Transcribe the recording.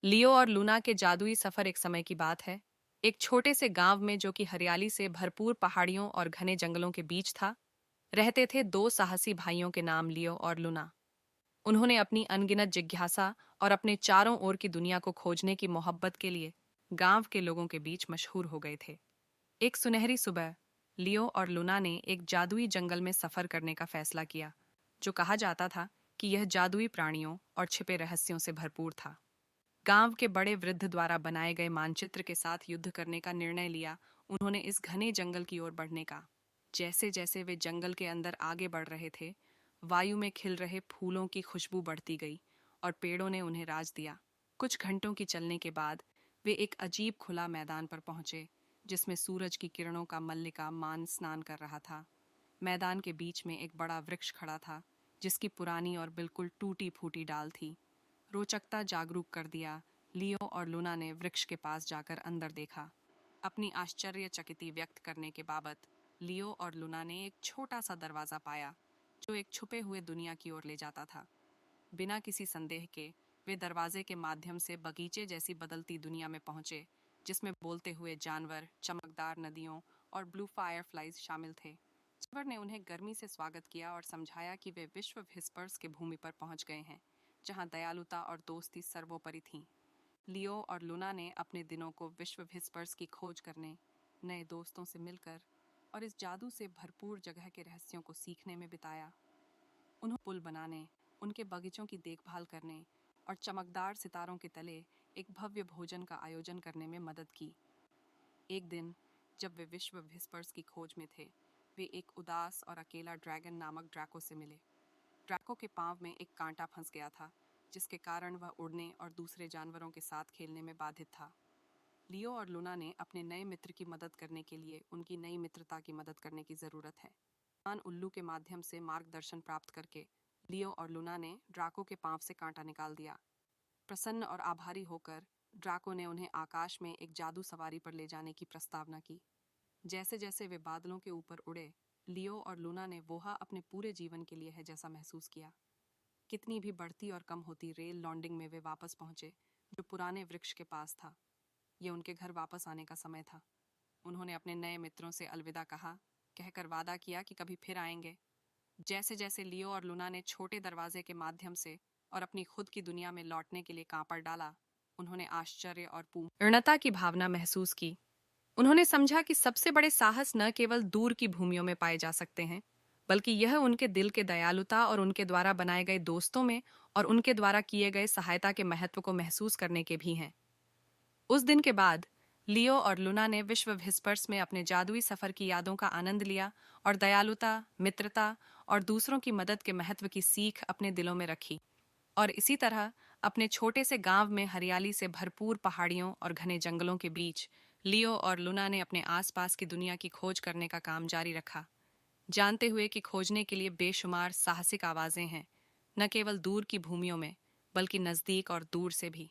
लियो और लूना के जादुई सफर एक समय की बात है। एक छोटे से गांव में जो कि हरियाली से भरपूर पहाड़ियों और घने जंगलों के बीच था, रहते थे दो साहसी भाइयों के नाम लियो और लूना। उन्होंने अपनी अनगिनत जिज्ञासा और अपने चारों ओर की दुनिया को खोजने की मोहब्बत के लिए गांव के लोगों के बीच मशहूर हो गए थे। एक सुनहरी सुबह लियो और लूना ने एक जादुई जंगल में सफर करने का फैसला किया, जो कहा जाता था कि यह जादुई प्राणियों और छिपे रहस्यों से भरपूर था। गांव के बड़े वृद्ध द्वारा बनाए गए मानचित्र के साथ युद्ध करने का निर्णय लिया उन्होंने इस घने जंगल की ओर बढ़ने का। जैसे जैसे वे जंगल के अंदर आगे बढ़ रहे थे, वायु में खिल रहे फूलों की खुशबू बढ़ती गई और पेड़ों ने उन्हें राज दिया। कुछ घंटों की चलने के बाद वे एक अजीब खुला मैदान पर पहुंचे, जिसमें सूरज की किरणों का मल्लिका मान स्नान कर रहा था। मैदान के बीच में एक बड़ा वृक्ष खड़ा था, जिसकी पुरानी और बिल्कुल टूटी फूटी डाल थी। रोचकता जागरूक कर दिया, लियो और लूना ने वृक्ष के पास जाकर अंदर देखा। अपनी आश्चर्यचकिती व्यक्त करने के बाबत लियो और लूना ने एक छोटा सा दरवाजा पाया, जो एक छुपे हुए दुनिया की ओर ले जाता था। बिना किसी संदेह के वे दरवाजे के माध्यम से बगीचे जैसी बदलती दुनिया में पहुंचे, जिसमें बोलते हुए जानवर, चमकदार नदियों और ब्लू फायरफ्लाइज शामिल थे। जानवर ने उन्हें गर्मी से स्वागत किया और समझाया कि वे विश्व व्हिस्पर्स के भूमि पर पहुंच गए हैं, जहां दयालुता और दोस्ती सर्वोपरि थीं। लियो और लूना ने अपने दिनों को विश्व व्हिस्पर्स की खोज करने, नए दोस्तों से मिलकर और इस जादू से भरपूर जगह के रहस्यों को सीखने में बिताया। उन्होंने पुल बनाने, उनके बगीचों की देखभाल करने और चमकदार सितारों के तले एक भव्य भोजन का आयोजन करने में मदद की। एक दिन जब वे विश्व व्हिस्पर्स की खोज में थे, वे एक उदास और अकेला ड्रैगन नामक ड्रैको से मिले। ड्रैको के पांव में एक कांटा फंस गया था, जिसके कारण वह उड़ने और दूसरे जानवरों के साथ खेलने में बाधित था। लियो और लूना ने अपने नए मित्र की मदद करने के लिए उनकी नई मित्रता की मदद करने की जरूरत है। कान उल्लू के माध्यम से मार्गदर्शन प्राप्त करके लियो और लूना ने ड्राको के पांव से कांटा निकाल दिया। प्रसन्न और आभारी होकर ड्राको ने उन्हें आकाश में एक जादू सवारी पर ले जाने की प्रस्तावना की। जैसे जैसे वे बादलों के ऊपर उड़े, लियो और लूना ने वोहा अपने पूरे जीवन के लिए है जैसा महसूस किया। कितनी भी बढ़ती और कम होती रेल लॉन्डिंग में वे वापस पहुंचे, जो पुराने वृक्ष के पास था। ये उनके घर वापस आने का समय था। उन्होंने अपने नए मित्रों से अलविदा कहा, कहकर वादा किया कि कभी फिर आएंगे। जैसे जैसे लियो और लूना ने छोटे दरवाजे के माध्यम से और अपनी खुद की दुनिया में लौटने के लिए कांपड़ डाला, उन्होंने आश्चर्य और पूर्णता की भावना महसूस की। उन्होंने समझा कि सबसे बड़े साहस न केवल दूर की भूमियों में पाए जा सकते हैं, बल्कि यह उनके दिल के दयालुता और उनके द्वारा बनाए गए दोस्तों में और उनके द्वारा किए गए सहायता के महत्व को महसूस करने के भी हैं। उस दिन के बाद लियो और लूना ने विश्व व्हिस्पर्स में अपने जादुई सफर की यादों का आनंद लिया और दयालुता, मित्रता और दूसरों की मदद के महत्व की सीख अपने दिलों में रखी। और इसी तरह अपने छोटे से गांव में हरियाली से भरपूर पहाड़ियों और घने जंगलों के बीच लियो और लूना ने अपने आसपास की दुनिया की खोज करने का काम जारी रखा, जानते हुए कि खोजने के लिए बेशुमार साहसिक आवाजें हैं, न केवल दूर की भूमियों में, बल्कि नजदीक और दूर से भी।